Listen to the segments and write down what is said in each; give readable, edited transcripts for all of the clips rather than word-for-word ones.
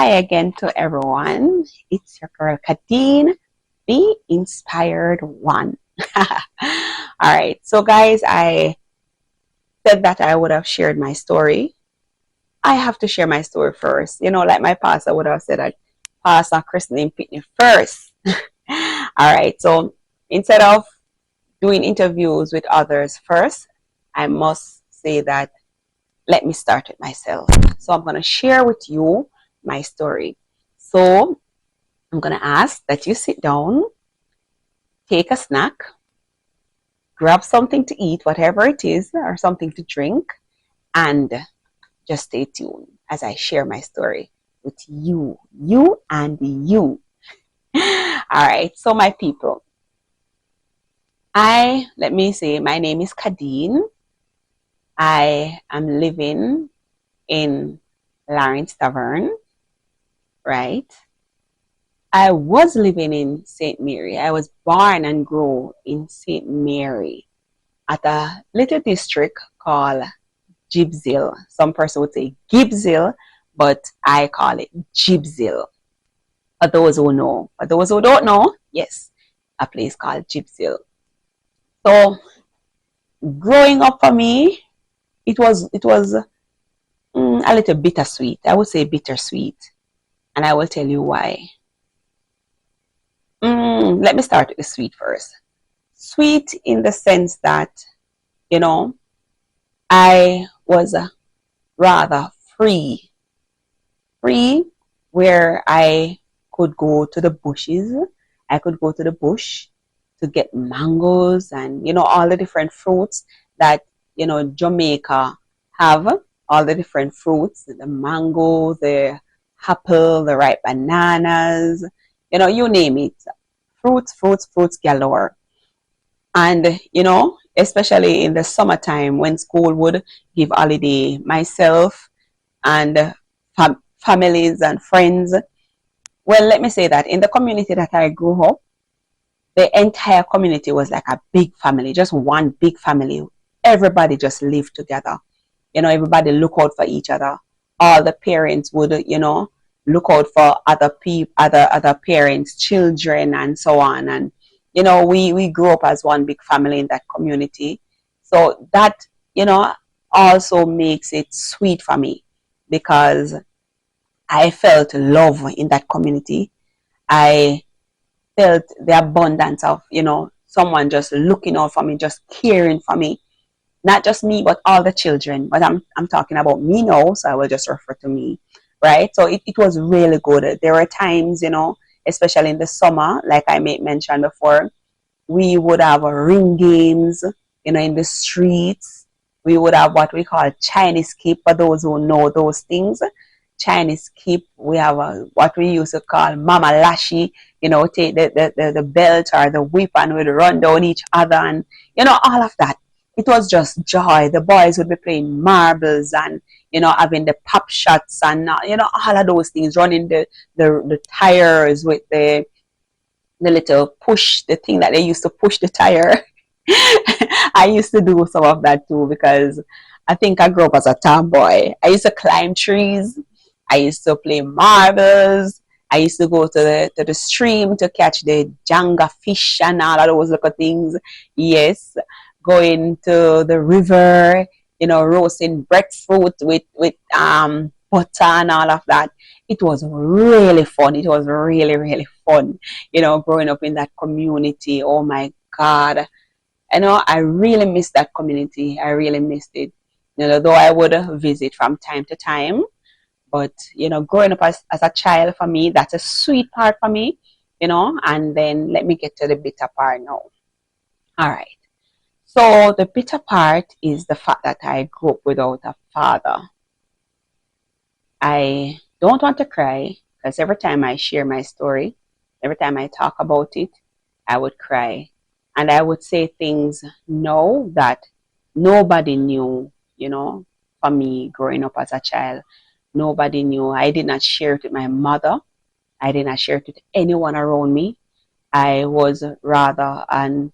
Hi again to everyone. It's your girl Kadeen, the Inspired One. All right, so guys, I said that I would have shared my story. I have to share my story first. Like my pastor would have said, that Pastor Christine Pitney first. All right, so instead of doing interviews with others first, I must say that let me start with myself. So I'm going to share with you my story. So I'm going to ask that you sit down, take a snack, grab something to eat, whatever it is, or something to drink, and just stay tuned as I share my story with you and you. All right, so my people, let me say, my name is Kadeen. I am living in Lawrence Tavern, right? I was living in St. Mary. I was born and grew in St. Mary at a little district called Gibsville. Some person would say Gibbsville, but I call it Gibsville. For those who know. For those who don't know, yes, a place called Gibsville. So growing up for me, it was a little bittersweet. I would say bittersweet, and I will tell you why. Let me start with the sweet first. Sweet in the sense that, you know, I was rather free. Free where I could go to the bushes. I could go to the bush to get mangoes and, all the different fruits that, Jamaica have. All the different fruits, the mango, the apple, the ripe bananas, you name it. Fruits galore. And, especially in the summertime when school would give holiday, myself and families and friends. Well, let me say that in the community that I grew up, the entire community was like a big family, just one big family. Everybody just lived together. Everybody look out for each other. All the parents would, look out for other people, other parents, children, and so on. And we grew up as one big family in that community. So that, also makes it sweet for me because I felt love in that community. I felt the abundance of, someone just looking out for me, just caring for me. Not just me, but all the children. But I'm talking about me now, so I will just refer to me, right? So it was really good. There were times, especially in the summer, like I made mention before, we would have ring games, in the streets. We would have what we call Chinese keep, for those who know those things. Chinese keep. We have what we used to call Mama Lashy, take the belt or the whip and we'd run down each other and, all of that. It was just joy. The boys would be playing marbles and, having the pop shots and, all of those things, running the tires with the little push, the thing that they used to push the tire. I used to do some of that too because I think I grew up as a tomboy. I used to climb trees. I used to play marbles. I used to go to the stream to catch the janga fish and all of those little things. Yes, going to the river, roasting breadfruit with butter and all of that. It was really fun. It was really, really fun, growing up in that community. Oh my God. I really miss that community. I really missed it. Though I would visit from time to time. But, growing up as a child for me, that's a sweet part for me, and then let me get to the bitter part now. All right. So the bitter part is the fact that I grew up without a father. I don't want to cry because every time I share my story, every time I talk about it, I would cry. And I would say things now that nobody knew, for me growing up as a child. Nobody knew. I did not share it with my mother. I did not share it with anyone around me. I was rather an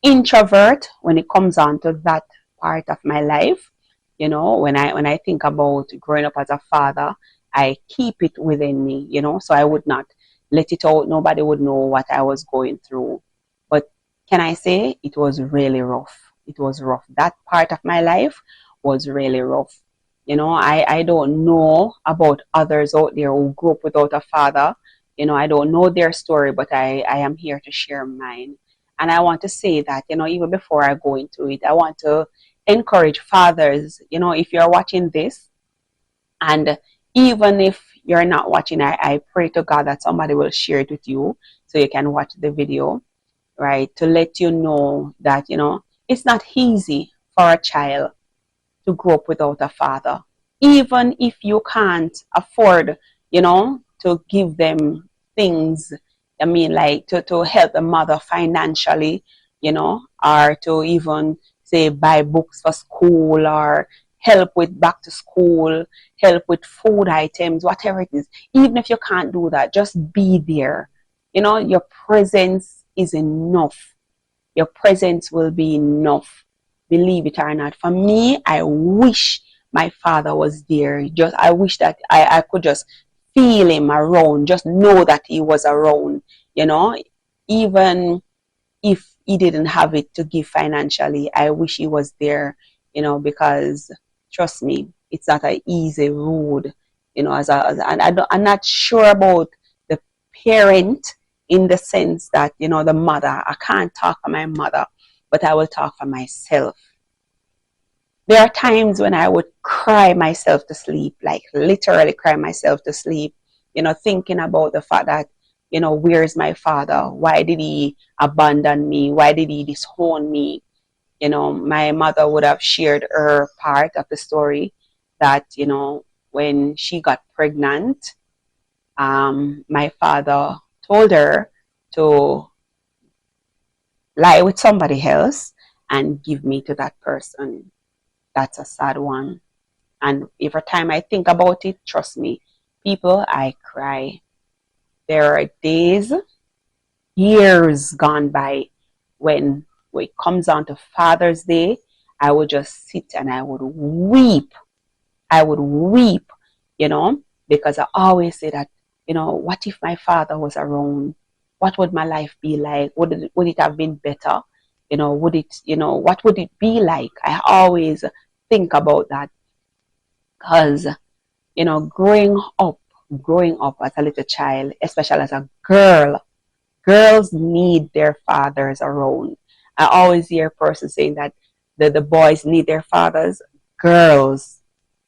introvert when it comes on to that part of my life. When I think about growing up as a father, I keep it within me, so I would not let it out. Nobody would know what I was going through. But can I say it was really rough? It was rough. That part of my life was really rough. I don't know about others out there who grew up without a father. I don't know their story, but I am here to share mine. And I want to say that, even before I go into it, I want to encourage fathers, if you're watching this, and even if you're not watching, I pray to God that somebody will share it with you so you can watch the video, right? To let you know that, it's not easy for a child to grow up without a father. Even if you can't afford, to give them things, I mean, like to help the mother financially, or to even say buy books for school or help with back to school, help with food items, whatever it is. Even if you can't do that, just be there. Your presence is enough. Your presence will be enough, believe it or not. For me, I wish my father was there. I wish that I could just feel him around, just know that he was around, even if he didn't have it to give financially. I wish he was there, because trust me, it's not an easy road, and I'm not sure about the parent in the sense that, the mother. I can't talk for my mother, but I will talk for myself. There are times when I would cry myself to sleep, like literally cry myself to sleep, thinking about the fact that, where's my father? Why did he abandon me? Why did he disown me? My mother would have shared her part of the story that, when she got pregnant, my father told her to lie with somebody else and give me to that person. That's a sad one. And every time I think about it, trust me, people, I cry. There are days, years gone by, when it comes on to Father's Day, I would just sit and I would weep. I would weep, you know, because I always say that, what if my father was around? What would my life be like? Would it have been better? What would it be like? I always think about that because, growing up as a little child, especially as a girl, girls need their fathers around. I always hear a person saying that the boys need their fathers. Girls,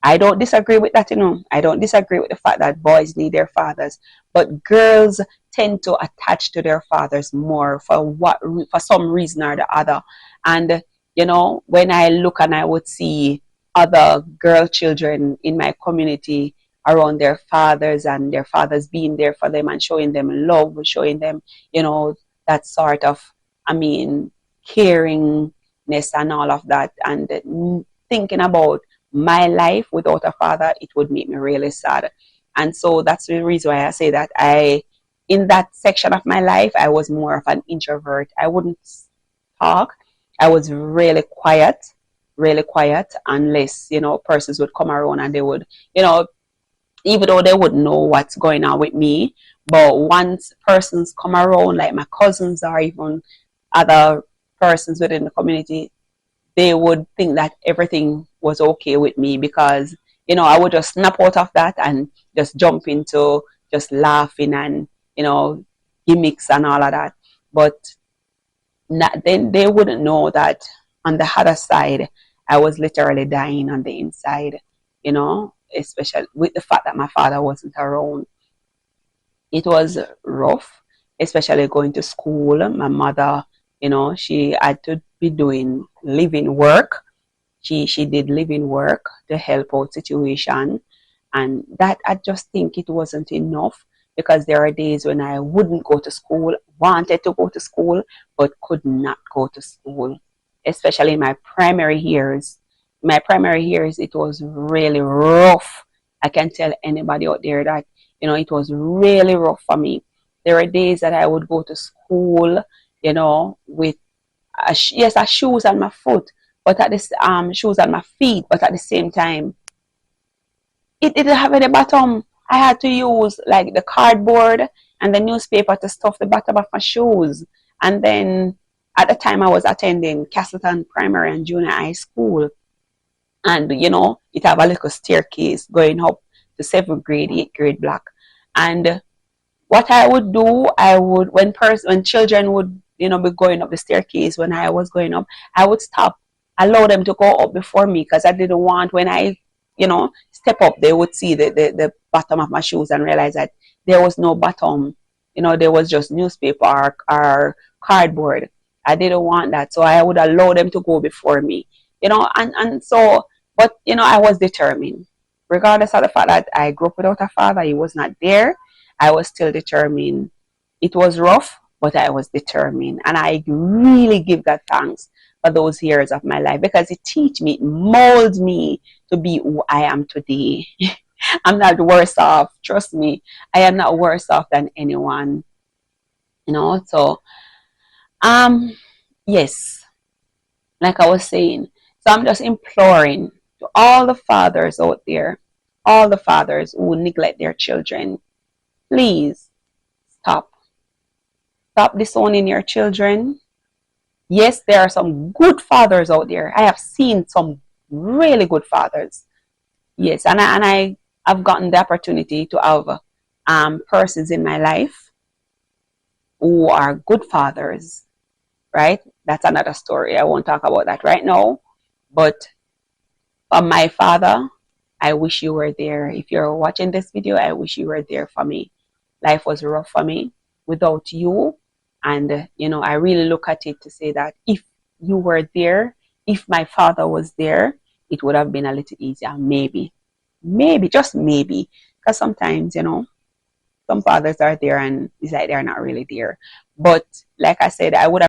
I don't disagree with that, I don't disagree with the fact that boys need their fathers, but girls tend to attach to their fathers more for some reason or the other. And when I look and I would see other girl children in my community around their fathers and their fathers being there for them and showing them love, showing them, that sort of, caringness and all of that, and thinking about my life without a father, it would make me really sad. And so that's the reason why I say that in that section of my life, I was more of an introvert. I wouldn't talk. I was really quiet, unless, persons would come around and they would, even though they wouldn't know what's going on with me, but once persons come around, like my cousins or even other persons within the community, they would think that everything was okay with me because, I would just snap out of that and just jump into just laughing and, gimmicks and all of that. But then they wouldn't know that on the other side, I was literally dying on the inside, especially with the fact that my father wasn't around. It was rough, especially going to school. My mother, she had to be doing living work. She did living work to help out situation, and that I just think it wasn't enough because there are days when I wouldn't go to school, wanted to go to school, but could not go to school, especially in my primary years. My primary years, it was really rough. I can tell anybody out there that, it was really rough for me. There are days that I would go to school, with a shoes on my foot, but at this shoes on my feet, but at the same time, it didn't have any bottom. I had to use like the cardboard and the newspaper to stuff the bottom of my shoes. And then at the time I was attending Castleton Primary and Junior High School. And it have a little staircase going up to 7th grade, 8th grade block. And what I would do, I would when children would be going up the staircase when I was going up, I would stop, allow them to go up before me because I didn't want when I step up, they would see the bottom of my shoes and realize that there was no bottom, there was just newspaper or cardboard. I didn't want that, so I would allow them to go before me, and so, but I was determined, regardless of the fact that I grew up without a father, he was not there. I was still determined. It was rough, but I was determined. And I really give God thanks for those years of my life because it teach me, it molds me to be who I am today. I'm not worse off. Trust me, I am not worse off than anyone. So yes, like I was saying. So I'm just imploring to all the fathers out there, all the fathers who neglect their children, please stop. Stop disowning your children. Yes, there are some good fathers out there. I have seen some really good fathers. Yes, and I have gotten the opportunity to have persons in my life who are good fathers, right? That's another story. I won't talk about that right now. But for my father, I wish you were there. If you're watching this video, I wish you were there for me. Life was rough for me without you. And, I really look at it to say that if you were there, if my father was there, it would have been a little easier. Maybe, just maybe. Because sometimes, some fathers are there and it's like they're not really there. But like I said, I would have